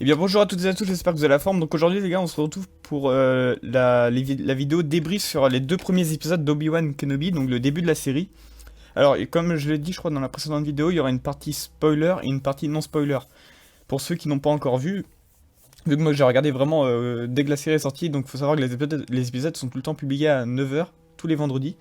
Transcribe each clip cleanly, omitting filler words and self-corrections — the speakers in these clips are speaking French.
Eh bien bonjour à toutes et à tous, j'espère que vous avez la forme. Donc aujourd'hui les gars, on se retrouve pour la vidéo débrief sur les deux premiers épisodes d'Obi-Wan Kenobi, donc le début de la série. Alors et comme je l'ai dit je crois dans la précédente vidéo, il y aura une partie spoiler et une partie non spoiler. Pour ceux qui n'ont pas encore vu, vu que moi j'ai regardé vraiment dès que la série est sortie, donc il faut savoir que les épisodes sont tout le temps publiés à 9 h tous les vendredis.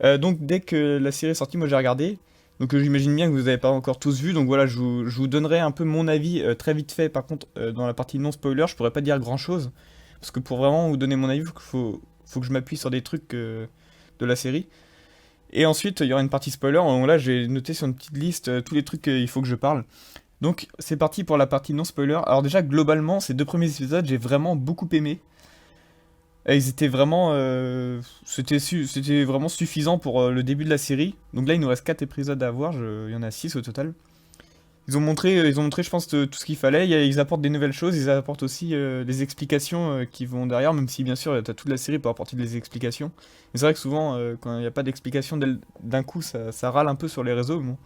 Donc dès que la série est sortie, moi j'ai regardé. Donc j'imagine bien que vous n'avez pas encore tous vu. Donc voilà, je vous donnerai un peu mon avis très vite fait. Par contre, dans la partie non spoiler, je pourrais pas dire grand chose. Parce que pour vraiment vous donner mon avis, faut que je m'appuie sur des trucs de la série. Et ensuite, il y aura une partie spoiler. Donc là, j'ai noté sur une petite liste tous les trucs qu'il faut que je parle. Donc c'est parti pour la partie non spoiler. Alors déjà, globalement, ces deux premiers épisodes, j'ai vraiment beaucoup aimé. Et ils étaient vraiment, c'était vraiment suffisant pour le début de la série. Donc là, il nous reste 4 épisodes à voir, il y en a 6 au total. Ils ont montré, je pense, tout ce qu'il fallait. Ils apportent des nouvelles choses, ils apportent aussi des explications qui vont derrière, même si bien sûr, t'as toute la série pour apporter des explications. Mais c'est vrai que souvent, quand il n'y a pas d'explication d'un coup, ça râle un peu sur les réseaux. Bon.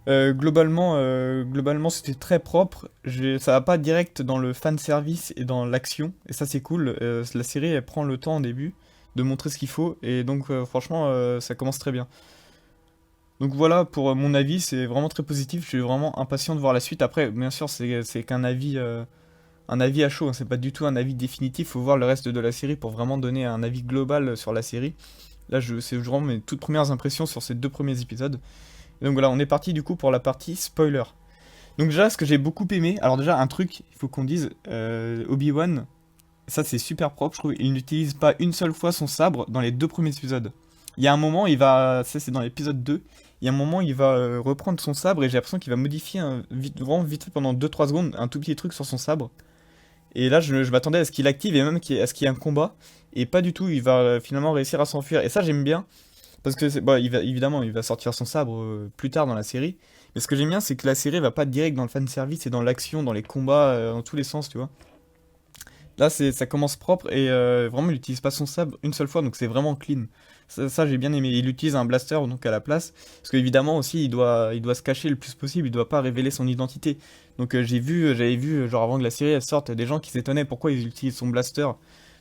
Globalement, c'était très propre. Ça va pas direct dans le fan service et dans l'action, et ça c'est cool. La série elle prend le temps au début de montrer ce qu'il faut, et donc franchement ça commence très bien. Donc voilà pour mon avis, c'est vraiment très positif. Je suis vraiment impatient de voir la suite. Après, bien sûr, c'est qu'un avis, un avis à chaud, hein. C'est pas du tout un avis définitif. Faut voir le reste de la série pour vraiment donner un avis global sur la série. Là, c'est vraiment mes toutes premières impressions sur ces deux premiers épisodes. Et donc voilà, on est parti du coup pour la partie spoiler. Donc déjà, ce que j'ai beaucoup aimé, alors déjà un truc, il faut qu'on dise, Obi-Wan, ça c'est super propre, je trouve, il n'utilise pas une seule fois son sabre dans les deux premiers épisodes. Il y a un moment, ça c'est dans l'épisode 2, il y a un moment, il va reprendre son sabre et j'ai l'impression qu'il va modifier vraiment vite fait pendant 2-3 secondes un tout petit truc sur son sabre. Et là, je m'attendais à ce qu'il active et même à ce qu'il y ait un combat. Et pas du tout, il va finalement réussir à s'enfuir. Et ça, j'aime bien. Parce que bon, évidemment, il va sortir son sabre plus tard dans la série. Mais ce que j'aime bien, c'est que la série va pas direct dans le fanservice et dans l'action, dans les combats, dans tous les sens, tu vois. Là, ça commence propre et vraiment, il n'utilise pas son sabre une seule fois, donc c'est vraiment clean. Ça, j'ai bien aimé. Il utilise un blaster donc à la place, parce qu'évidemment aussi, il doit se cacher le plus possible, il doit pas révéler son identité. Donc j'avais vu, genre avant que la série elle sorte, des gens qui s'étonnaient pourquoi il utilise son blaster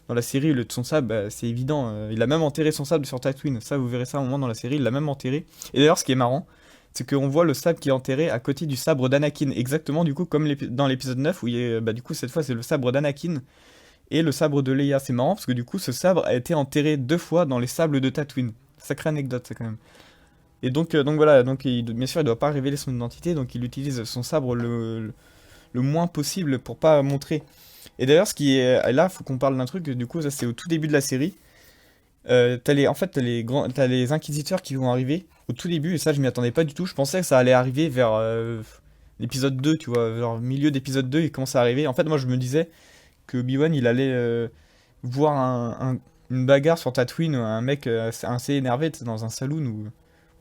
dans la série, le de son sabre, bah, c'est évident. Il a même enterré son sabre sur Tatooine. Ça, vous verrez ça à un moment dans la série, il l'a même enterré. Et d'ailleurs, ce qui est marrant, c'est qu'on voit le sabre qui est enterré à côté du sabre d'Anakin. Exactement, du coup, comme dans l'épisode 9, où bah, du coup, cette fois, c'est le sabre d'Anakin et le sabre de Leia. C'est marrant parce que du coup, ce sabre a été enterré 2 fois dans les sables de Tatooine. Sacrée anecdote, ça quand même. Et donc voilà, donc bien sûr, il doit pas révéler son identité, donc il utilise son sabre le moins possible pour pas montrer. Et d'ailleurs, ce qui est là, faut qu'on parle d'un truc. Du coup, ça c'est au tout début de la série. T'as les inquisiteurs qui vont arriver au tout début, et ça, je m'y attendais pas du tout. Je pensais que ça allait arriver vers l'épisode 2, tu vois, genre milieu d'épisode 2, il commence à arriver. En fait, moi, je me disais que Obi-Wan, il allait voir une bagarre sur Tatooine, un mec assez énervé, tu sais, dans un saloon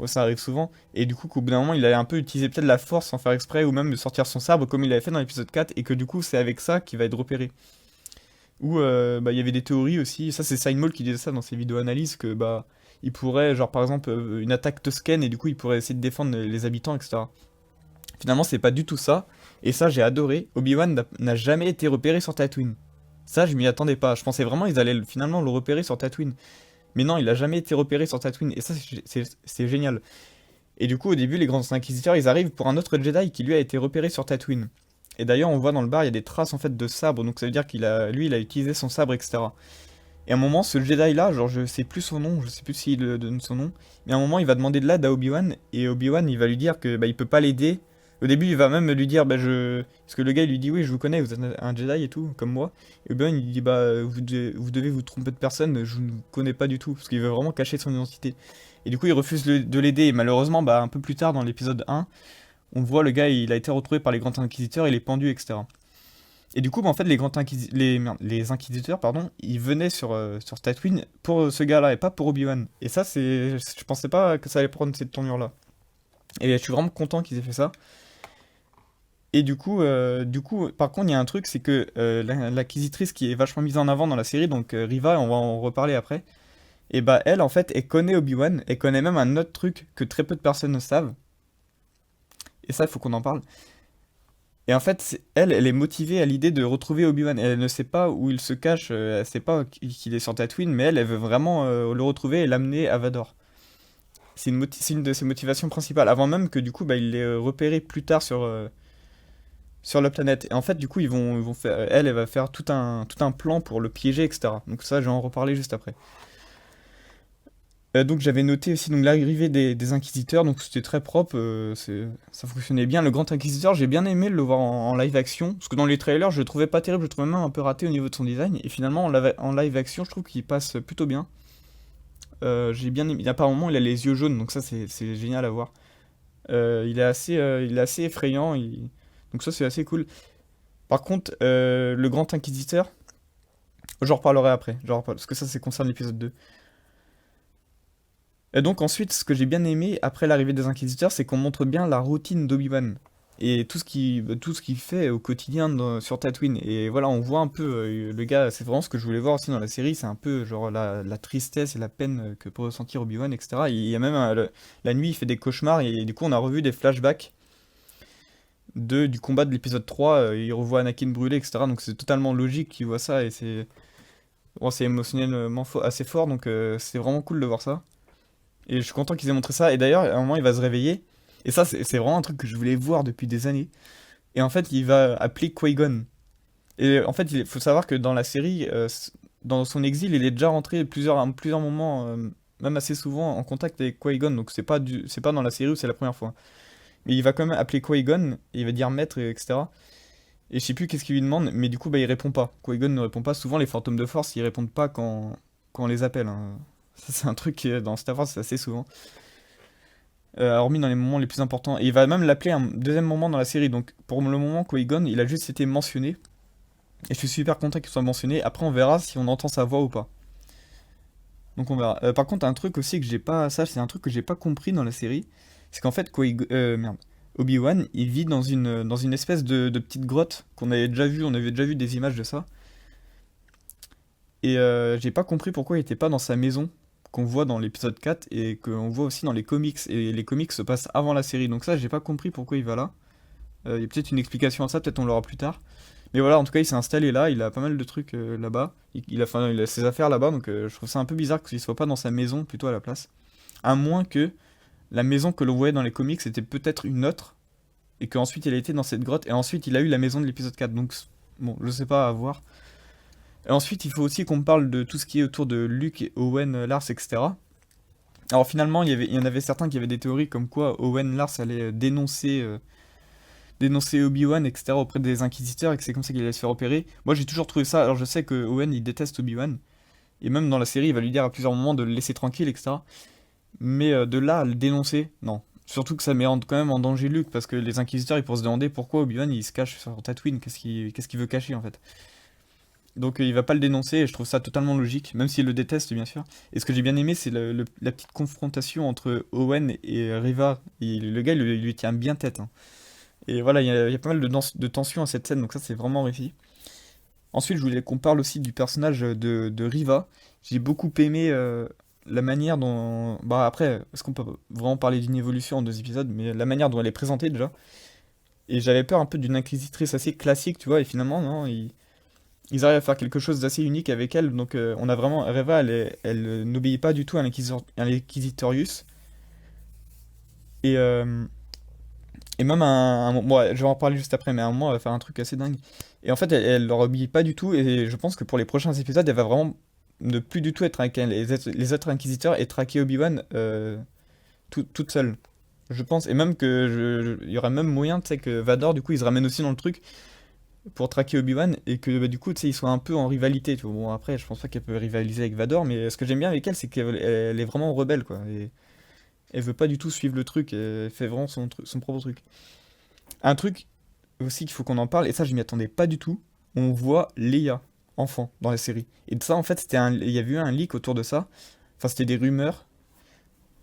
où ça arrive souvent. Et du coup, qu'au bout d'un moment, il allait un peu utiliser peut-être la force sans faire exprès, ou même sortir son sabre comme il avait fait dans l'épisode 4, et que du coup, c'est avec ça qu'il va être repéré. Ou bah, il y avait des théories aussi, ça c'est Simon qui disait ça dans ses vidéos analyses, que bah il pourrait, genre par exemple, une attaque Tusken, et du coup il pourrait essayer de défendre les habitants, etc. Finalement, c'est pas du tout ça, et ça j'ai adoré. Obi-Wan n'a jamais été repéré sur Tatooine. Ça, je m'y attendais pas. Je pensais vraiment ils allaient finalement le repérer sur Tatooine. Mais non, il a jamais été repéré sur Tatooine, et ça c'est génial. Et du coup, au début, les grands inquisiteurs, ils arrivent pour un autre Jedi qui lui a été repéré sur Tatooine. Et d'ailleurs, on voit dans le bar, il y a des traces en fait de sabre, donc ça veut dire lui, il a utilisé son sabre, etc. Et à un moment, ce Jedi-là, genre je sais plus son nom, je sais plus s'il donne son nom, mais à un moment, il va demander de l'aide à Obi-Wan, et Obi-Wan, il va lui dire que bah, il peut pas l'aider. Au début, il va même lui dire, parce que le gars, il lui dit, oui, je vous connais, vous êtes un Jedi et tout, comme moi. Et Obi-Wan, il dit, bah, vous devez vous tromper de personne, je ne vous connais pas du tout, parce qu'il veut vraiment cacher son identité. Et du coup, il refuse de l'aider, et malheureusement, bah, un peu plus tard, dans l'épisode 1, on voit le gars, il a été retrouvé par les grands inquisiteurs, il est pendu, etc. Et du coup, bah, en fait, les inquisiteurs, pardon, ils venaient sur Tatooine pour ce gars-là et pas pour Obi-Wan. Et ça, je pensais pas que ça allait prendre cette tournure-là. Et je suis vraiment content qu'ils aient fait ça. Et du coup, par contre, il y a un truc, c'est que l'acquisitrice qui est vachement mise en avant dans la série, donc Riva, on va en reparler après. Et bah elle, en fait, elle connaît Obi-Wan, elle connaît même un autre truc que très peu de personnes ne savent. Et ça, il faut qu'on en parle. Et en fait, elle est motivée à l'idée de retrouver Obi-Wan. Elle ne sait pas où il se cache, elle sait pas qu'il est sur Tatooine, mais elle veut vraiment le retrouver et l'amener à Vador. C'est une de ses motivations principales, avant même que du coup, bah, il l'ait repéré plus tard sur la planète. Et en fait, du coup, ils vont faire, elle va faire tout un plan pour le piéger, etc. Donc ça, je vais en reparler juste après. Donc j'avais noté aussi donc l'arrivée des inquisiteurs, donc c'était très propre, ça fonctionnait bien. Le grand inquisiteur, j'ai bien aimé le voir en live action, parce que dans les trailers, je le trouvais pas terrible, je le trouvais même un peu raté au niveau de son design, et finalement en live action, je trouve qu'il passe plutôt bien. J'ai bien aimé. Apparemment, il a les yeux jaunes, donc ça c'est génial à voir. Il est assez effrayant, donc ça c'est assez cool. Par contre, le grand inquisiteur, j'en reparlerai après, parce que ça concerne l'épisode 2. Et donc ensuite, ce que j'ai bien aimé après l'arrivée des Inquisiteurs, c'est qu'on montre bien la routine d'Obi-Wan. Et tout ce qu'il fait au quotidien sur Tatooine. Et voilà, on voit un peu le gars, c'est vraiment ce que je voulais voir aussi dans la série, c'est un peu genre la tristesse et la peine que peut ressentir Obi-Wan, etc. Il y a même la nuit, il fait des cauchemars, et du coup on a revu des flashbacks du combat de l'épisode 3, il revoit Anakin brûlé, etc. Donc c'est totalement logique qu'il voit ça, et c'est émotionnellement assez fort, donc c'est vraiment cool de voir ça. Et je suis content qu'ils aient montré ça. Et d'ailleurs, à un moment, il va se réveiller. Et ça, c'est vraiment un truc que je voulais voir depuis des années. Et en fait, il va appeler Qui-Gon. Et en fait, il faut savoir que dans la série, dans son exil, il est déjà rentré à plusieurs moments, même assez souvent, en contact avec Qui-Gon. Donc c'est pas dans la série où c'est la première fois. Mais il va quand même appeler Qui-Gon, et il va dire maître, etc. Et je sais plus qu'est-ce qu'il lui demande, mais du coup, bah, il répond pas. Qui-Gon ne répond pas. Souvent, les fantômes de force, ils répondent pas quand on les appelle, hein. Ça, c'est un truc qui, dans Star Wars, c'est assez souvent. Hormis dans les moments les plus importants. Et il va même l'appeler un deuxième moment dans la série. Donc pour le moment, Qui-Gon, il a juste été mentionné. Et je suis super content qu'il soit mentionné. Après, on verra si on entend sa voix ou pas. Donc on verra. Par contre, un truc aussi que j'ai pas. Ça, c'est un truc que j'ai pas compris dans la série. C'est qu'en fait, merde. Obi-Wan, il vit dans une espèce de petite grotte qu'on avait déjà vu. On avait déjà vu des images de ça. Et j'ai pas compris pourquoi il était pas dans sa maison qu'on voit dans l'épisode 4 et qu'on voit aussi dans les comics. Et les comics se passent avant la série. Donc ça, j'ai pas compris pourquoi il va là. Il y a peut-être une explication à ça, peut-être on l'aura plus tard. Mais voilà, en tout cas, il s'est installé là, il a pas mal de trucs là-bas. Enfin, il a ses affaires là-bas, donc je trouve ça un peu bizarre qu'il soit pas dans sa maison plutôt à la place. À moins que la maison que l'on voyait dans les comics c'était peut-être une autre, et qu'ensuite il a été dans cette grotte, et ensuite il a eu la maison de l'épisode 4. Donc, bon, je sais pas, à voir. Et ensuite, il faut aussi qu'on parle de tout ce qui est autour de Luke et Owen Lars, etc. Alors finalement, il y en avait certains qui avaient des théories comme quoi Owen Lars allait dénoncer Obi-Wan, etc. auprès des Inquisiteurs, et que c'est comme ça qu'il allait se faire opérer. Moi, j'ai toujours trouvé ça. Alors je sais que Owen, il déteste Obi-Wan, et même dans la série, il va lui dire à plusieurs moments de le laisser tranquille, etc. Mais de là à le dénoncer, non. Surtout que ça met quand même en danger Luke, parce que les Inquisiteurs, ils pourraient se demander pourquoi Obi-Wan, il se cache sur Tatooine, qu'est-ce qu'il veut cacher en fait. Donc il va pas le dénoncer, et je trouve ça totalement logique, même s'il le déteste bien sûr. Et ce que j'ai bien aimé, c'est la petite confrontation entre Owen et Riva. Le gars, il lui tient bien tête, hein. Et voilà, il y a pas mal de tension à cette scène, donc ça c'est vraiment réussi. Ensuite, je voulais qu'on parle aussi du personnage de Riva. J'ai beaucoup aimé la manière dont... Bah après, est-ce qu'on peut vraiment parler d'une évolution en 2 épisodes, mais la manière dont elle est présentée déjà. Et j'avais peur un peu d'une inquisitrice assez classique, tu vois, et finalement, non, ils arrivent à faire quelque chose d'assez unique avec elle. Donc on a vraiment... Reva, elle n'obéit pas du tout à l'Inquisitorius. Et, même ouais, je vais en parler juste après, mais à un moment, elle va faire un truc assez dingue. Et en fait, elle leur obéit pas du tout, et je pense que pour les prochains épisodes, elle va vraiment ne plus du tout être avec les autres inquisiteurs et traquer Obi-Wan toute seule. Je pense, et même que il y aurait même moyen, tu sais, que Vador, du coup, il se ramène aussi dans le truc pour traquer Obi-Wan, et que bah, du coup, tu sais, ils soient un peu en rivalité. Tu vois. Bon, après, je pense pas qu'elle peut rivaliser avec Vador, mais ce que j'aime bien avec elle, c'est qu'elle est vraiment rebelle, quoi. Et elle veut pas du tout suivre le truc, elle fait vraiment son propre truc. Un truc aussi qu'il faut qu'on en parle, et ça je m'y attendais pas du tout, on voit Leia, enfant, dans la série. Et de ça en fait, il y avait eu un leak autour de ça, enfin c'était des rumeurs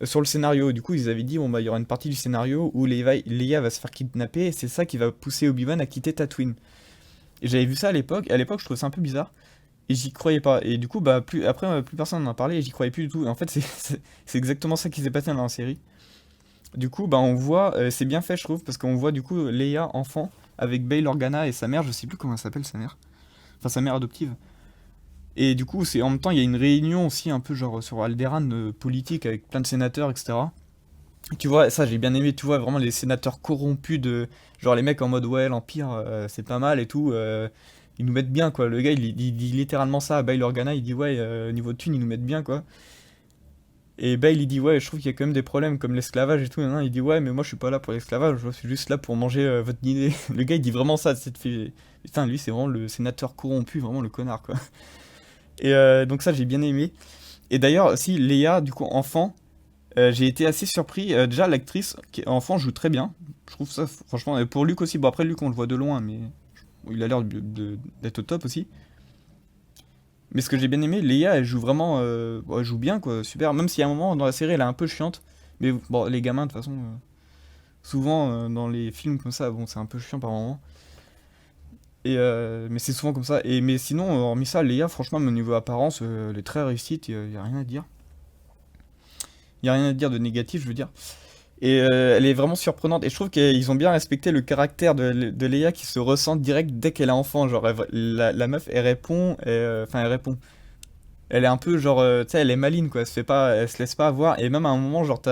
sur le scénario. Du coup ils avaient dit, bon bah il y aura une partie du scénario où Leia va se faire kidnapper, et c'est ça qui va pousser Obi-Wan à quitter Tatooine. Et j'avais vu ça à l'époque je trouvais ça un peu bizarre, et j'y croyais pas. Et du coup bah après plus personne n'en a parlé, et j'y croyais plus du tout. Et en fait c'est exactement ça qui s'est passé dans la série. Du coup, bah, on voit, c'est bien fait, je trouve, parce qu'on voit du coup Leia enfant avec Bail Organa et sa mère, je sais plus comment elle s'appelle sa mère, enfin sa mère adoptive. Et du coup, c'est en même temps, il y a une réunion aussi un peu genre sur Alderaan politique avec plein de sénateurs, etc. Et tu vois, ça j'ai bien aimé, tu vois vraiment les sénateurs corrompus de genre les mecs en mode ouais, l'Empire c'est pas mal et tout. Ils nous mettent bien quoi. Le gars il dit littéralement ça à Bail Organa, il dit ouais, niveau thune, ils nous mettent bien quoi. Et Bale il dit ouais, je trouve qu'il y a quand même des problèmes comme l'esclavage et tout. Nan, nan. Il dit ouais, mais moi je suis pas là pour l'esclavage, je suis juste là pour manger votre dîner. Le gars il dit vraiment ça, cette fait. Putain, lui c'est vraiment le sénateur corrompu, vraiment le connard quoi. Et donc ça j'ai bien aimé. Et d'ailleurs aussi Léa, du coup enfant, j'ai été assez surpris. Déjà l'actrice enfant joue très bien. Je trouve ça franchement. Et pour Luc aussi, bon après Luc on le voit de loin, mais il a l'air d'être au top aussi. Mais ce que j'ai bien aimé, Léa, elle joue vraiment, bon, elle joue bien quoi, super. Même si à un moment dans la série, elle est un peu chiante. Mais bon, les gamins, de toute façon, souvent dans les films comme ça, bon, c'est un peu chiant par moment. Et mais c'est souvent comme ça. Et mais sinon, hormis ça, Léa, franchement, au niveau apparence, elle est très réussie. Y a rien à dire. Y a rien à dire de négatif, je veux dire. Et elle est vraiment surprenante. Et je trouve qu'ils ont bien respecté le caractère de Léa qui se ressent direct dès qu'elle est enfant. Genre, la meuf, elle répond, enfin, elle répond. Elle est un peu genre, tu sais, elle est maligne quoi, elle se laisse pas avoir. Et même à un moment, genre,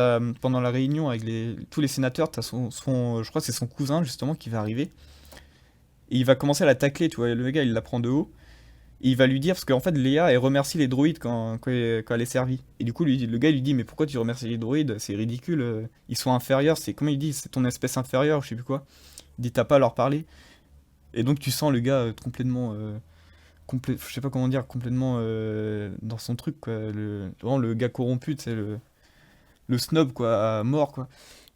pendant la réunion avec tous les sénateurs, t'as je crois que c'est son cousin justement qui va arriver. Et il va commencer à la tacler, tu vois. Et le gars, il la prend de haut. Et il va lui dire, parce qu'en fait, Léa, elle remercie les droïdes quand elle est servie. Et du coup, le gars lui dit, mais pourquoi tu remercies les droïdes? C'est ridicule, ils sont inférieurs, comment il dit? C'est ton espèce inférieure, je sais plus quoi. Il dit, t'as pas à leur parler. Et donc, tu sens le gars complètement. Je sais pas comment dire, complètement dans son truc, quoi. Vraiment le gars corrompu, c'est le snob, quoi, à mort, quoi.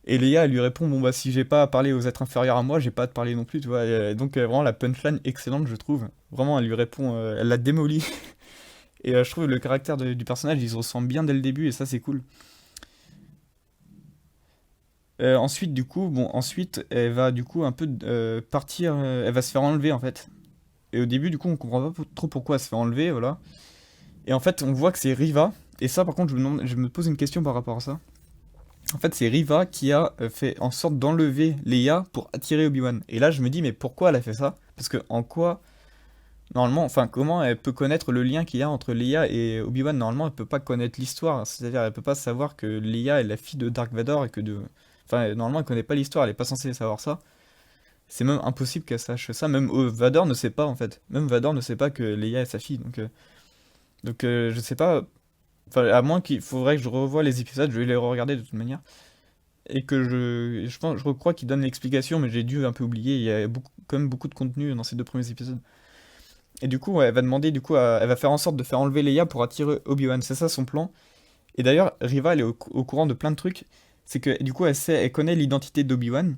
Et Léa, elle lui répond, bon, bah, si j'ai pas à parler aux êtres inférieurs à moi, j'ai pas à te parler non plus, tu vois. Et, donc, vraiment, la punchline excellente, je trouve. Vraiment, elle lui répond, elle la démolit. Et je trouve le caractère du personnage, il se ressent bien dès le début, et ça, c'est cool. Ensuite, du coup, bon, ensuite, elle va, du coup, un peu partir, elle va se faire enlever, en fait. Et au début, du coup, on comprend pas trop pourquoi elle se fait enlever, voilà. Et en fait, on voit que c'est Riva. Et ça, par contre, je me pose une question par rapport à ça. En fait, c'est Riva qui a fait en sorte d'enlever Leia pour attirer Obi-Wan. Et là, je me dis, mais pourquoi elle a fait ça? Parce que en quoi, normalement, enfin, comment elle peut connaître le lien qu'il y a entre Leia et Obi-Wan? Normalement, elle peut pas connaître l'histoire. C'est-à-dire, elle peut pas savoir que Leia est la fille de Dark Vador et que de. Enfin, normalement, elle connaît pas l'histoire. Elle est pas censée savoir ça. C'est même impossible qu'elle sache ça. Même Vador ne sait pas, en fait. Même Vador ne sait pas que Leia est sa fille. Donc, je sais pas. Enfin, à moins qu'il faudrait que je revoie les épisodes, je vais les re-regarder de toute manière. Et que je crois qu'il donne l'explication, mais j'ai dû un peu oublier. Il y a quand même beaucoup de contenu dans ces deux premiers épisodes. Et du coup, ouais, elle va demander, du coup, elle va faire en sorte de faire enlever Leia pour attirer Obi-Wan. C'est ça son plan. Et d'ailleurs, Riva, elle est au courant de plein de trucs. C'est que, du coup, elle connaît l'identité d'Obi-Wan,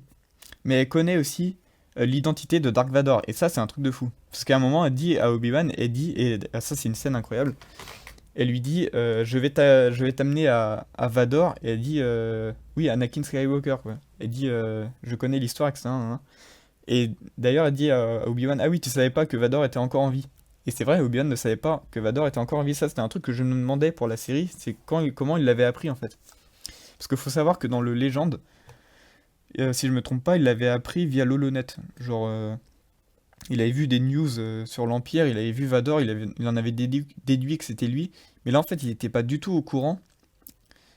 mais elle connaît aussi l'identité de Dark Vador. Et ça, c'est un truc de fou. Parce qu'à un moment, elle dit à Obi-Wan, elle dit, et ça, c'est une scène incroyable. Elle lui dit je vais t'amener à Vador. Et elle dit oui, Anakin Skywalker, quoi. Elle dit je connais l'histoire, etc. Nan, nan. Et d'ailleurs, elle dit à Obi-Wan ah oui, tu savais pas que Vador était encore en vie. Et c'est vrai, Obi-Wan ne savait pas que Vador était encore en vie. Ça, c'était un truc que je me demandais pour la série c'est comment il l'avait appris, en fait. Parce qu'il faut savoir que dans le Légende, si je me trompe pas, il l'avait appris via l'Holonet. Genre. Il avait vu des news sur l'Empire, il avait vu Vador, il en avait déduit que c'était lui. Mais là, en fait, il n'était pas du tout au courant.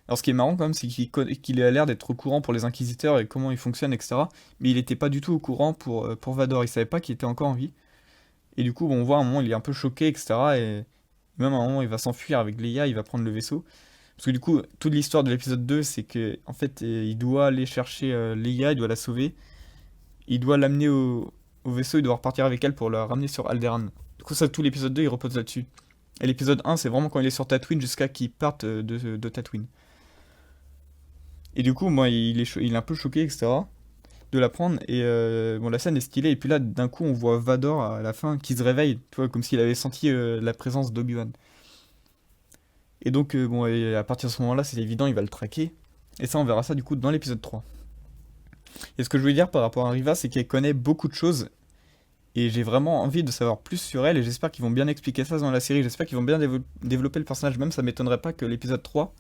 Alors, ce qui est marrant, quand même, c'est qu'il a l'air d'être au courant pour les Inquisiteurs et comment ils fonctionnent, etc. Mais il n'était pas du tout au courant pour Vador. Il savait pas qu'il était encore en vie. Et du coup, bon, on voit à un moment, il est un peu choqué, etc. Et même à un moment, il va s'enfuir avec Leia, il va prendre le vaisseau. Parce que du coup, toute l'histoire de l'épisode 2, c'est que en fait, il doit aller chercher Leia, il doit la sauver. Il doit l'amener au vaisseau, il doit repartir avec elle pour la ramener sur Alderaan. Du coup, ça, tout l'épisode 2, il repose là-dessus. Et l'épisode 1, c'est vraiment quand il est sur Tatooine jusqu'à qu'il parte de Tatooine. Et du coup, moi, il est un peu choqué, etc. de la prendre. Et bon, la scène est stylée. Et puis là, d'un coup, on voit Vador à la fin qui se réveille, tu vois, comme s'il avait senti la présence d'Obi-Wan. Et donc, bon, et à partir de ce moment-là, c'est évident, il va le traquer. Et ça, on verra ça du coup dans l'épisode 3. Et ce que je voulais dire par rapport à Riva, c'est qu'elle connaît beaucoup de choses. Et j'ai vraiment envie de savoir plus sur elle. Et j'espère qu'ils vont bien expliquer ça dans la série. J'espère qu'ils vont bien développer le personnage. Même ça m'étonnerait pas que l'épisode 3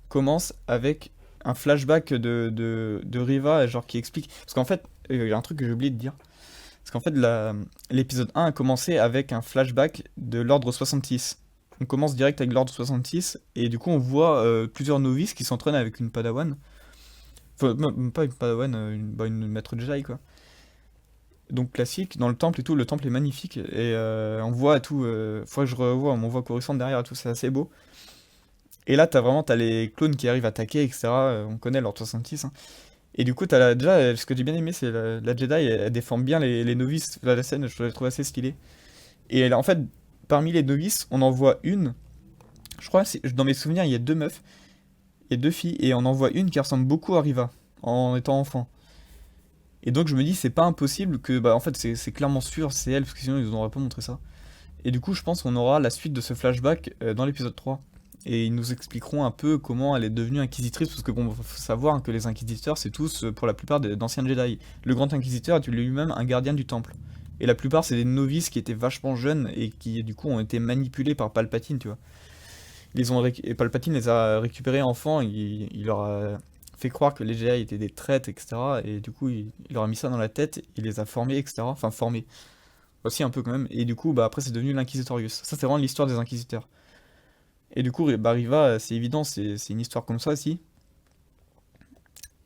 commence avec un flashback de Riva, genre qui explique. Parce qu'en fait, il y a un truc que j'ai oublié de dire. Parce qu'en fait, l'épisode 1 a commencé avec un flashback de l'ordre 66. On commence direct avec l'ordre 66, et du coup, on voit plusieurs novices qui s'entraînent avec une padawan. Enfin, même pas une padawan, une maître Jedi, quoi. Donc classique, dans le temple et tout, le temple est magnifique, et on voit tout, faut que je revois, on voit Coruscant derrière et tout, c'est assez beau. Et là, t'as les clones qui arrivent à attaquer, etc. On connaît l'ordre 66, hein. Et du coup, déjà, ce que j'ai bien aimé, c'est la Jedi, elle déforme bien les novices. La scène, je la trouve assez stylée. Et en fait, parmi les novices, on en voit une. Je crois, dans mes souvenirs, il y a deux meufs et deux filles. Et on en voit une qui ressemble beaucoup à Riva, en étant enfant. Et donc, je me dis, c'est pas impossible que. Bah, en fait, c'est clairement sûr, c'est elle, parce que sinon, ils nous auraient pas montré ça. Et du coup, je pense qu'on aura la suite de ce flashback dans l'épisode 3. Et ils nous expliqueront un peu comment elle est devenue inquisitrice, parce que bon, faut savoir que les inquisiteurs, c'est tous, pour la plupart, d'anciens Jedi. Le grand inquisiteur est lui-même un gardien du temple. Et la plupart, c'est des novices qui étaient vachement jeunes et qui, du coup, ont été manipulés par Palpatine, tu vois. Et Palpatine les a récupérés enfants, il leur a fait croire que les Jedi étaient des traîtres, etc. Et du coup, il leur a mis ça dans la tête, il les a formés, etc. Enfin, formés. Aussi un peu quand même. Et du coup, bah après, c'est devenu l'Inquisitorius. Ça, c'est vraiment l'histoire des inquisiteurs. Et du coup, bah, Riva, c'est évident, c'est une histoire comme ça aussi.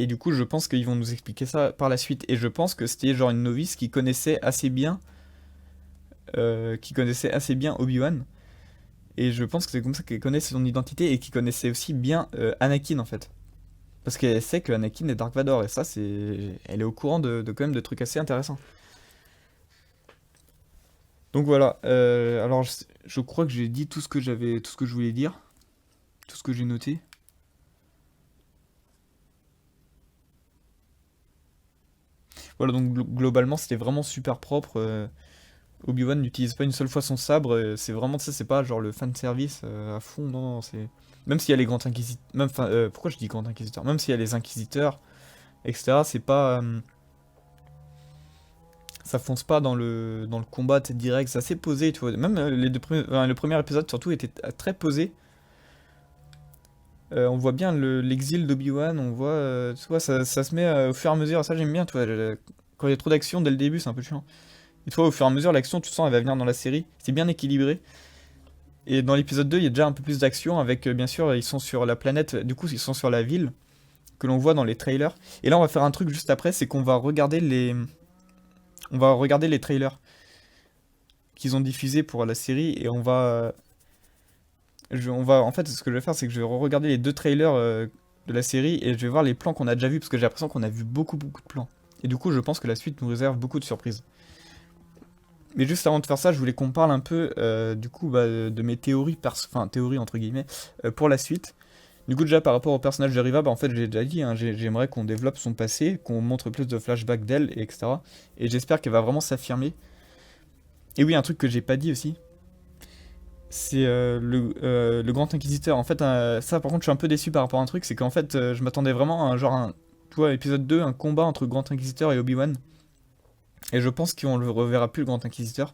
Et du coup, je pense qu'ils vont nous expliquer ça par la suite. Et je pense que c'était genre une novice qui connaissait assez bien Obi-Wan. Et je pense que c'est comme ça qu'elle connaît son identité et qui connaissait aussi bien Anakin en fait. Parce qu'elle sait que Anakin est Dark Vador. Et ça, elle est au courant quand même de trucs assez intéressants. Donc voilà. Alors, je crois que j'ai dit tout ce que je voulais dire, tout ce que j'ai noté. Voilà, donc globalement, c'était vraiment super propre. Obi-Wan n'utilise pas une seule fois son sabre. C'est vraiment, tu sais, c'est pas genre le fan service à fond. Non, non, c'est. Même s'il y a les grands inquisiteurs. Pourquoi je dis grands inquisiteurs? Même s'il y a les inquisiteurs, etc., c'est pas. Ça fonce pas dans le combat direct. C'est assez posé, tu vois. Même le premier épisode, surtout, était très posé. On voit bien l'exil d'Obi-Wan. On voit. Tu vois, ça se met au fur et à mesure. Ça, j'aime bien, tu vois. Quand il y a trop d'action dès le début, c'est un peu chiant. Et toi, au fur et à mesure, l'action, tu sens, elle va venir dans la série. C'est bien équilibré. Et dans l'épisode 2, il y a déjà un peu plus d'action avec, bien sûr, ils sont sur la planète, du coup, ils sont sur la ville, que l'on voit dans les trailers. Et là, on va faire un truc juste après, c'est qu'on va regarder les trailers qu'ils ont diffusés pour la série, et en fait, ce que je vais faire, c'est que je vais regarder les deux trailers de la série, et je vais voir les plans qu'on a déjà vus, parce que j'ai l'impression qu'on a vu beaucoup, beaucoup de plans. Et du coup, je pense que la suite nous réserve beaucoup de surprises. Mais juste avant de faire ça, je voulais qu'on parle un peu du coup bah, de mes théories, enfin théories entre guillemets, pour la suite. Du coup déjà par rapport au personnage de Riva, bah, en fait j'ai déjà dit, hein, j'aimerais qu'on développe son passé, qu'on montre plus de flashbacks d'elle, et etc. Et j'espère qu'elle va vraiment s'affirmer. Et oui, un truc que j'ai pas dit aussi, c'est le Grand Inquisiteur. En fait, ça par contre je suis un peu déçu par rapport à un truc, c'est qu'en fait je m'attendais vraiment à un genre, tu vois, épisode 2, un combat entre Grand Inquisiteur et Obi-Wan. Et je pense qu'on le reverra plus le Grand Inquisiteur.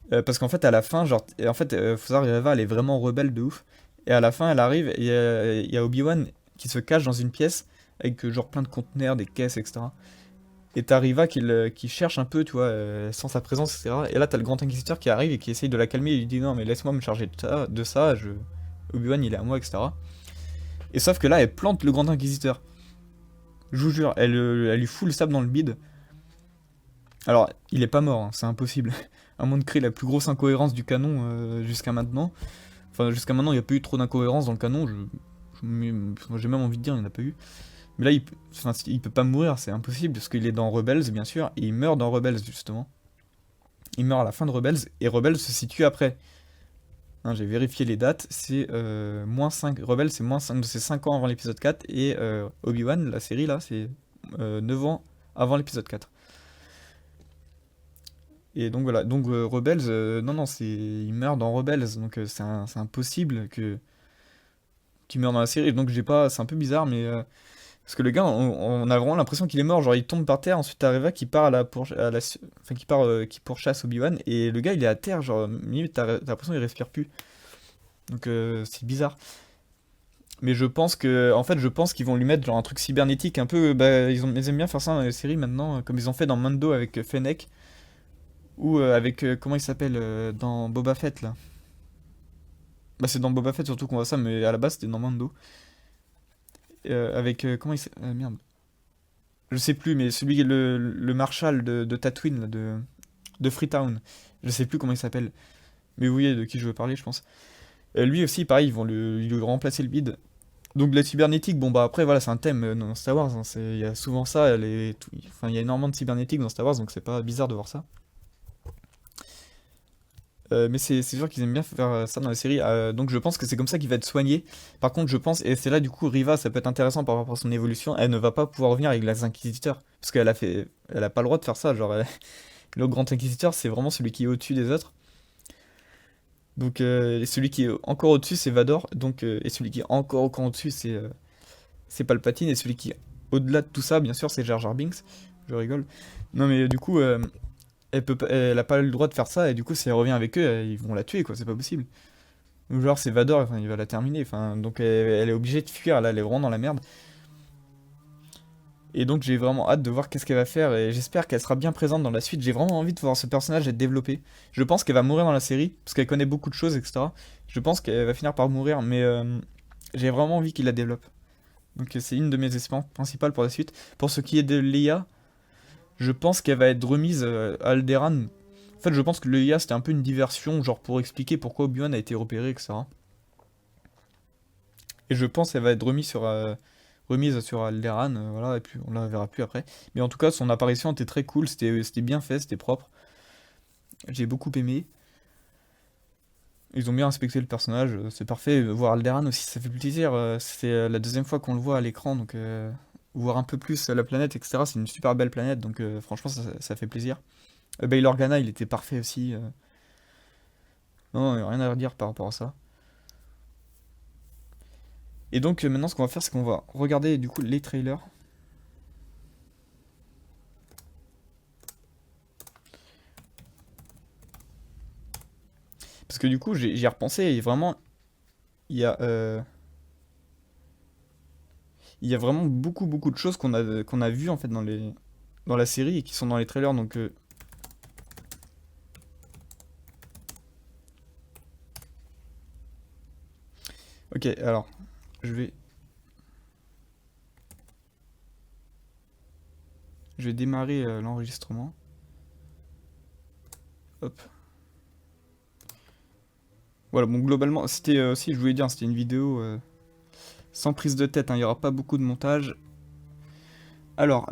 Parce qu'en fait, à la fin, genre, et en fait, faut savoir, Reva, elle est vraiment rebelle de ouf. Et à la fin, elle arrive, et il y a Obi-Wan qui se cache dans une pièce, avec genre plein de conteneurs, des caisses, etc. Et t'as Riva qui cherche un peu, tu vois, sans sa présence, etc. Et là, t'as le Grand Inquisiteur qui arrive et qui essaye de la calmer, et il lui dit non, mais laisse-moi me charger de ça, Obi-Wan, il est à moi, etc. Et sauf que là, elle plante le Grand Inquisiteur. Je vous jure, elle lui fout le sable dans le bide. Alors, il est pas mort, hein, c'est impossible. À moins de créer la plus grosse incohérence du canon jusqu'à maintenant. Enfin, jusqu'à maintenant, il n'y a pas eu trop d'incohérences dans le canon. J'ai même envie de dire, il n'y en a pas eu. Mais là, il peut pas mourir, c'est impossible, parce qu'il est dans Rebels, bien sûr, et il meurt dans Rebels, justement. Il meurt à la fin de Rebels, et Rebels se situe après. Hein, j'ai vérifié les dates, c'est -5. Rebels, c'est -5, c'est 5 ans avant l'épisode 4, et Obi-Wan, la série, là, c'est 9 ans avant l'épisode 4. Et donc voilà, donc Rebels, non, non, il meurt dans Rebels, donc c'est impossible qu'il meure dans la série. Donc j'ai pas, c'est un peu bizarre, mais parce que le gars, on a vraiment l'impression qu'il est mort. Genre il tombe par terre, ensuite t'as Reva qui part enfin qui pourchasse Obi-Wan, et le gars il est à terre, genre limite t'as l'impression qu'il respire plus. Donc c'est bizarre. Mais je pense que, en fait, je pense qu'ils vont lui mettre genre un truc cybernétique un peu. Bah, ils aiment bien faire ça dans les séries maintenant, comme ils ont fait dans Mando avec Fennec, ou avec, comment il s'appelle, dans Boba Fett là. Bah, c'est dans Boba Fett surtout qu'on voit ça, mais à la base c'était dans Mando. Avec, comment il s'appelle, merde. Je sais plus, mais celui, le Marshal de Tatooine, là, de Freetown. Je sais plus comment il s'appelle. Mais vous voyez de qui je veux parler, je pense. Lui aussi, pareil, ils lui remplacer le bide. Donc la cybernétique, bon bah après voilà, c'est un thème dans Star Wars, hein, il y a souvent ça, enfin il y a énormément de cybernétique dans Star Wars, donc c'est pas bizarre de voir ça. Mais c'est sûr qu'ils aiment bien faire ça dans la série, donc je pense que c'est comme ça qu'il va être soigné. Par contre, je pense, et c'est là du coup Riva, ça peut être intéressant par rapport à son évolution, elle ne va pas pouvoir revenir avec les Inquisiteurs, parce elle a pas le droit de faire ça, genre le Grand Inquisiteur c'est vraiment celui qui est au-dessus des autres. Donc celui qui est encore au-dessus c'est Vador, donc, et celui qui est encore au-dessus c'est Palpatine, et celui qui est au-delà de tout ça, bien sûr, c'est Jar Jar Binks. Je rigole. Non, mais du coup, elle a pas le droit de faire ça, et du coup, si elle revient avec eux, ils vont la tuer, quoi, c'est pas possible. Ou genre, c'est Vador, enfin, il va la terminer, enfin, donc elle est obligée de fuir, là, elle est vraiment dans la merde. Et donc, j'ai vraiment hâte de voir qu'est-ce qu'elle va faire, et j'espère qu'elle sera bien présente dans la suite. J'ai vraiment envie de voir ce personnage être développé. Je pense qu'elle va mourir dans la série, parce qu'elle connaît beaucoup de choses, etc. Je pense qu'elle va finir par mourir, mais j'ai vraiment envie qu'il la développe. Donc c'est une de mes espérances principales pour la suite. Pour ce qui est de Leia, je pense qu'elle va être remise à Alderaan. En fait, je pense que Leia c'était un peu une diversion, genre pour expliquer pourquoi Obi-Wan a été repéré, etc. Et je pense qu'elle va être remise sur Alderaan, voilà, et puis on la verra plus après. Mais en tout cas, son apparition était très cool, c'était bien fait, c'était propre. J'ai beaucoup aimé. Ils ont bien respecté le personnage, c'est parfait. Voir Alderaan aussi, ça fait plaisir. C'est la deuxième fois qu'on le voit à l'écran, donc voir un peu plus la planète, etc. C'est une super belle planète, donc franchement, ça fait plaisir. Bail Organa, il était parfait aussi. Non, non, rien à redire par rapport à ça. Et donc maintenant, ce qu'on va faire, c'est qu'on va regarder du coup les trailers. Parce que du coup, j'y ai repensé et vraiment, il y a, euh, il y a vraiment beaucoup de choses qu'on a vues en fait dans la série et qui sont dans les trailers. Donc, ok, alors, je vais, je vais démarrer l'enregistrement. Hop. Voilà, bon, globalement, c'était aussi, je voulais dire, c'était une vidéo sans prise de tête, hein, il n'y aura pas beaucoup de montage. Alors,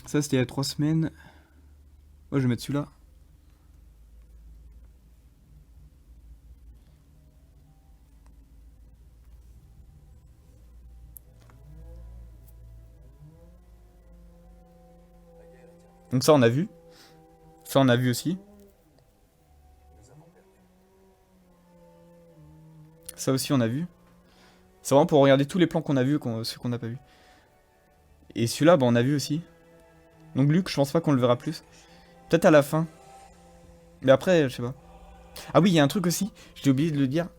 ça c'était il y a 3 semaines. Moi, je vais mettre celui-là. Donc ça, on a vu. Ça, on a vu aussi. Ça aussi, on a vu. C'est vraiment pour regarder tous les plans qu'on a vus, ceux qu'on n'a pas vus. Et celui-là, bah, on a vu aussi. Donc Luke, je pense pas qu'on le verra plus. Peut-être à la fin. Mais après, je sais pas. Ah oui, il y a un truc aussi, j'ai oublié de le dire.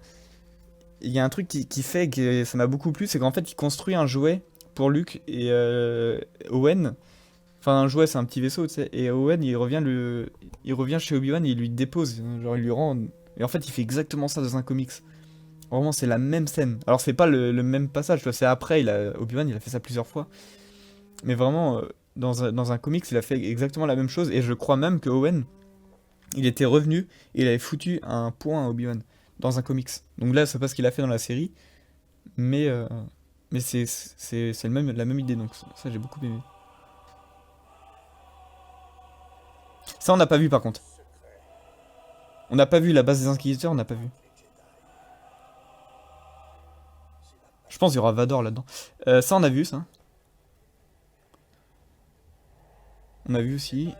Il y a un truc qui fait que ça m'a beaucoup plu, c'est qu'en fait, il construit un jouet pour Luke et Owen. Enfin, un jouet, c'est un petit vaisseau, tu sais. Et Owen, il revient chez Obi-Wan et il lui dépose. Genre, il lui rend. Et en fait, il fait exactement ça dans un comics. Vraiment, c'est la même scène. Alors, c'est pas le même passage, tu vois. C'est après, Obi-Wan, il a fait ça plusieurs fois. Mais vraiment, dans un comics, il a fait exactement la même chose. Et je crois même que Owen, il était revenu et il avait foutu un point à Obi-Wan dans un comics. Donc là, c'est pas ce qu'il a fait dans la série, mais, c'est la même idée. Donc ça, j'ai beaucoup aimé. Ça, on n'a pas vu par contre. On n'a pas vu la base des Inquisiteurs, on n'a pas vu. Je pense qu'il y aura Vador là-dedans. Ça, on a vu ça. On a vu aussi.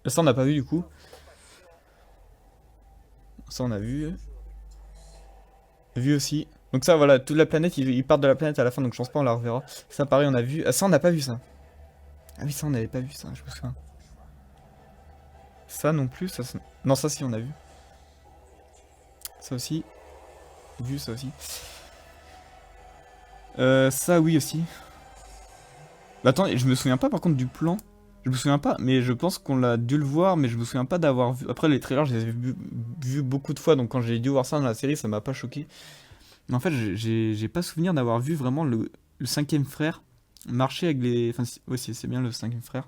Ça, on n'a pas vu du coup. Ça, on a vu. Vu aussi. Donc ça, voilà, toute la planète, ils partent de la planète à la fin, donc je pense pas on la reverra. Ça, pareil, on a vu. Ah, ça, on n'a pas vu ça. Ah oui, ça, on n'avait pas vu ça, je me souviens. Ça non plus, ça. Non, ça si, on a vu. Ça aussi. vu ça aussi. Ça oui aussi. Bah, attends, je me souviens pas par contre du plan. Je me souviens pas, mais je pense qu'on l'a dû le voir, mais je me souviens pas d'avoir vu. Après les trailers, je les ai vus beaucoup de fois, donc quand j'ai dû voir ça dans la série, ça m'a pas choqué. Mais en fait, j'ai pas souvenir d'avoir vu vraiment le cinquième frère marcher avec les. Enfin, ouais, c'est bien le cinquième frère.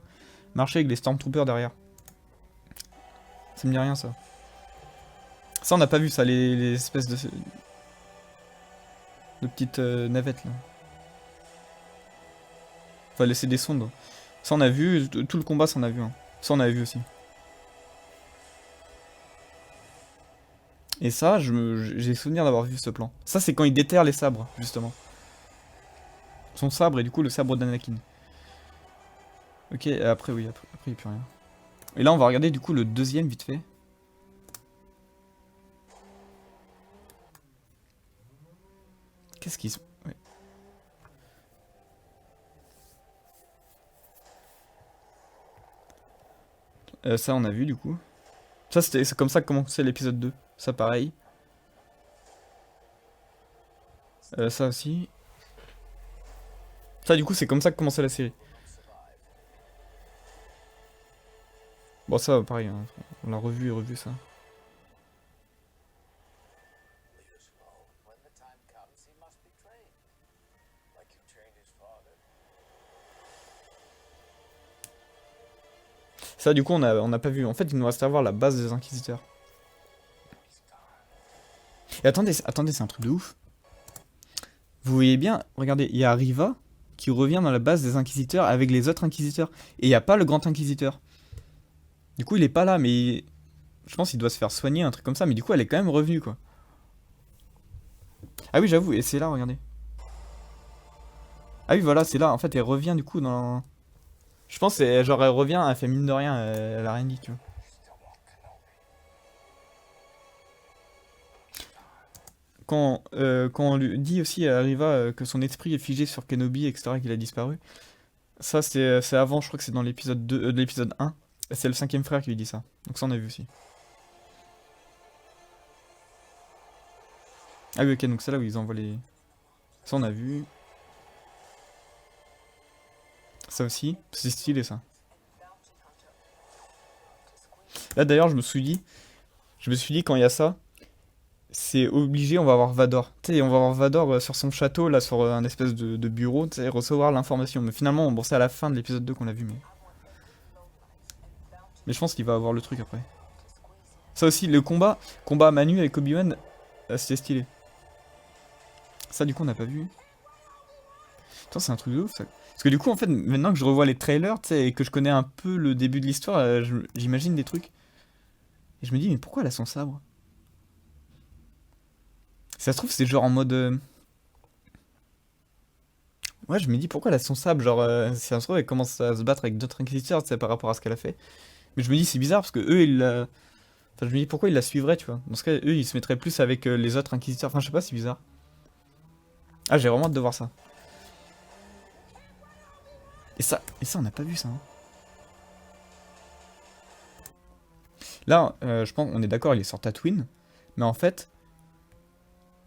Marcher avec les Stormtroopers derrière. Ça me dit rien ça. Ça, on n'a pas vu ça, les espèces de petites navettes là. Enfin, laisser des sondes. Ça, on a vu, tout le combat, ça, on a vu. Hein. Ça, on a vu aussi. Et ça, j'ai souvenir d'avoir vu ce plan. Ça, c'est quand il déterre les sabres, justement. Son sabre et du coup le sabre d'Anakin. Ok, et après, oui, après, il n'y a plus rien. Et là, on va regarder du coup le deuxième vite fait. Qu'est-ce qu'ils sont ouais. Ça, on a vu du coup. Ça, c'est comme ça que commençait l'épisode 2. Ça, pareil. Ça aussi. Ça, du coup, c'est comme ça que commençait la série. Bon, ça, pareil, hein. On l'a revu et revu ça. Ça, du coup, on n'a pas vu. En fait, il nous reste à voir la base des Inquisiteurs. Et attendez, attendez, c'est un truc de ouf. Vous voyez bien, regardez, il y a Riva qui revient dans la base des Inquisiteurs avec les autres Inquisiteurs. Et il n'y a pas le Grand Inquisiteur. Du coup, il est pas là, mais je pense qu'il doit se faire soigner, un truc comme ça. Mais du coup, elle est quand même revenue, quoi. Ah oui, j'avoue, et c'est là, regardez. Ah oui, voilà, c'est là. En fait, elle revient du coup dans. Je pense, genre, elle revient, elle fait mine de rien, elle a rien dit, tu vois. Quand on lui dit aussi à Riva que son esprit est figé sur Kenobi, etc., qu'il a disparu, ça c'est avant, je crois que c'est dans l'épisode 2, de l'épisode 1. C'est le cinquième frère qui lui dit ça. Donc ça on a vu aussi. Ah oui, ok, donc c'est là où ils envoient les. Ça on a vu. Ça aussi, c'est stylé ça. Là d'ailleurs, je me suis dit quand il y a ça, c'est obligé, on va avoir Vador. Tu sais, on va avoir Vador sur son château, là, sur un espèce de bureau, tu sais, recevoir l'information. Mais finalement, bon, c'est à la fin de l'épisode 2 qu'on l'a vu, mais je pense qu'il va avoir le truc après. Ça aussi, le combat Manu avec Obi-Wan, c'était stylé. Ça, du coup, on n'a pas vu. Putain, c'est un truc de ouf, ça. Parce que du coup, en fait, maintenant que je revois les trailers, tu sais, et que je connais un peu le début de l'histoire, j'imagine des trucs. Et je me dis, mais pourquoi elle a son sabre? Si ça se trouve, c'est genre en mode. Ouais, je me dis, pourquoi elle a son sabre? Genre, si ça se trouve, elle commence à se battre avec d'autres inquisiteurs, tu sais, par rapport à ce qu'elle a fait. Mais je me dis, c'est bizarre, parce que eux, ils la. Enfin, je me dis, pourquoi ils la suivraient, tu vois? Dans ce cas, eux, ils se mettraient plus avec les autres inquisiteurs. Enfin, je sais pas, c'est bizarre. Ah, j'ai vraiment hâte de voir ça. Et ça, on n'a pas vu ça. Hein. Là, je pense, on est d'accord, il est sur Tatooine. Mais en fait,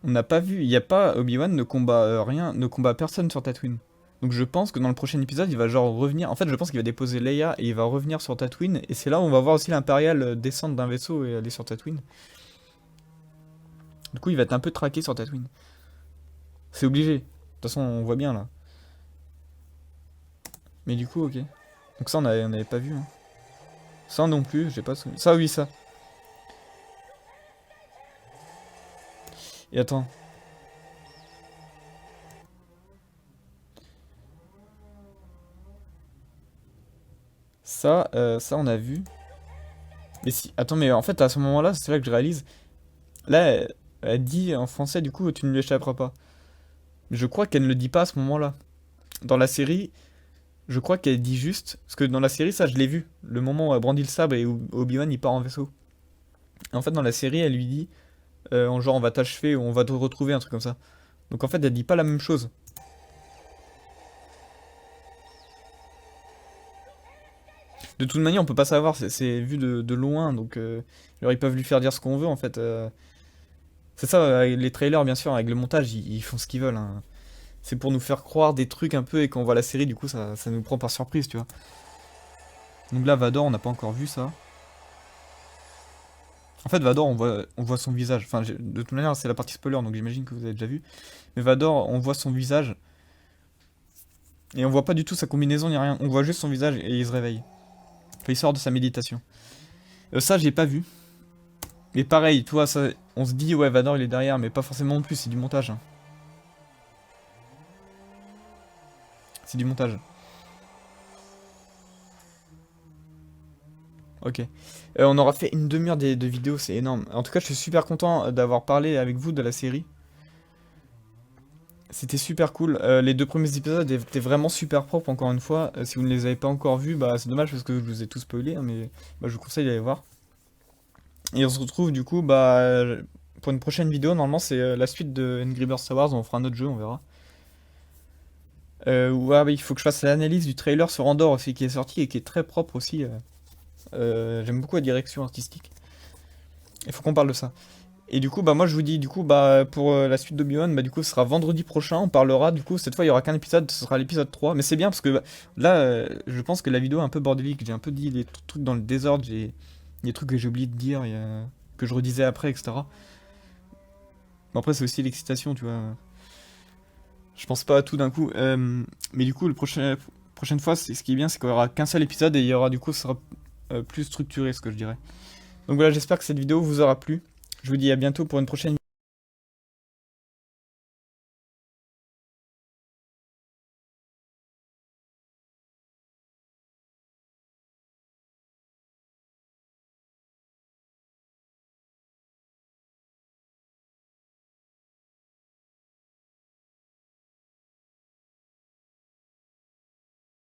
on n'a pas vu, il n'y a pas, Obi-Wan ne combat rien, ne combat personne sur Tatooine. Donc je pense que dans le prochain épisode, il va genre revenir. En fait, je pense qu'il va déposer Leia et il va revenir sur Tatooine. Et c'est là où on va voir aussi l'Impérial descendre d'un vaisseau et aller sur Tatooine. Du coup, il va être un peu traqué sur Tatooine. C'est obligé. De toute façon, on voit bien là. Mais du coup, ok. Donc ça, on n'avait pas vu. Hein. Ça non plus, j'ai pas souvenir. Ça, oui, ça. Et attends. Ça, on a vu. Mais si, attends, mais en fait, à ce moment-là, c'est là que je réalise. Là, elle dit en français, du coup, tu ne lui échapperas pas. Mais je crois qu'elle ne le dit pas à ce moment-là. Dans la série, je crois qu'elle dit juste. Parce que dans la série, ça, je l'ai vu. Le moment où elle brandit le sabre et où Obi-Wan il part en vaisseau. Et en fait, dans la série, elle lui dit en genre, on va t'achever ou on va te retrouver, un truc comme ça. Donc en fait, elle dit pas la même chose. De toute manière, on peut pas savoir, c'est vu de loin, donc genre, ils peuvent lui faire dire ce qu'on veut en fait. C'est ça, les trailers, bien sûr, avec le montage, ils font ce qu'ils veulent, hein. C'est pour nous faire croire des trucs un peu et quand on voit la série, du coup, ça nous prend par surprise, tu vois. Donc là, Vador, on n'a pas encore vu ça. En fait, Vador, on voit son visage. Enfin, de toute manière, c'est la partie spoiler, donc j'imagine que vous avez déjà vu. Mais Vador, on voit son visage. Et on voit pas du tout sa combinaison ni rien. On voit juste son visage et il se réveille. Enfin, il sort de sa méditation. Ça, j'ai pas vu. Mais pareil, toi, ça, on se dit, ouais, Vador, il est derrière, mais pas forcément non plus, c'est du montage, hein. C'est du montage. Ok. On aura fait une demi-heure de vidéo, c'est énorme. En tout cas, je suis super content d'avoir parlé avec vous de la série. C'était super cool. Les deux premiers épisodes étaient vraiment super propres, encore une fois. Si vous ne les avez pas encore vus, bah c'est dommage parce que je vous ai tout spoilé, hein, mais bah, je vous conseille d'aller voir. Et on se retrouve du coup bah, pour une prochaine vidéo. Normalement, c'est la suite de Angry Birds Star Wars. On fera un autre jeu, on verra. Ouais, il faut que je fasse l'analyse du trailer sur Andor aussi qui est sorti et qui est très propre aussi. J'aime beaucoup la direction artistique. Il faut qu'on parle de ça. Et du coup, bah moi je vous dis, du coup, bah pour la suite d'Obi-Wan, bah du coup ce sera vendredi prochain, on parlera, du coup cette fois il y aura qu'un épisode, ce sera l'épisode 3. Mais c'est bien parce que bah, là, je pense que la vidéo est un peu bordélique, j'ai un peu dit des trucs dans le désordre, j'ai des trucs que j'ai oublié de dire, que je redisais après, etc. Bon, après c'est aussi l'excitation, tu vois. Je pense pas à tout d'un coup. Mais du coup, prochaine fois, ce qui est bien, c'est qu'il y aura qu'un seul épisode et il y aura du coup, ce sera plus structuré, ce que je dirais. Donc voilà, j'espère que cette vidéo vous aura plu. Je vous dis à bientôt pour une prochaine vidéo.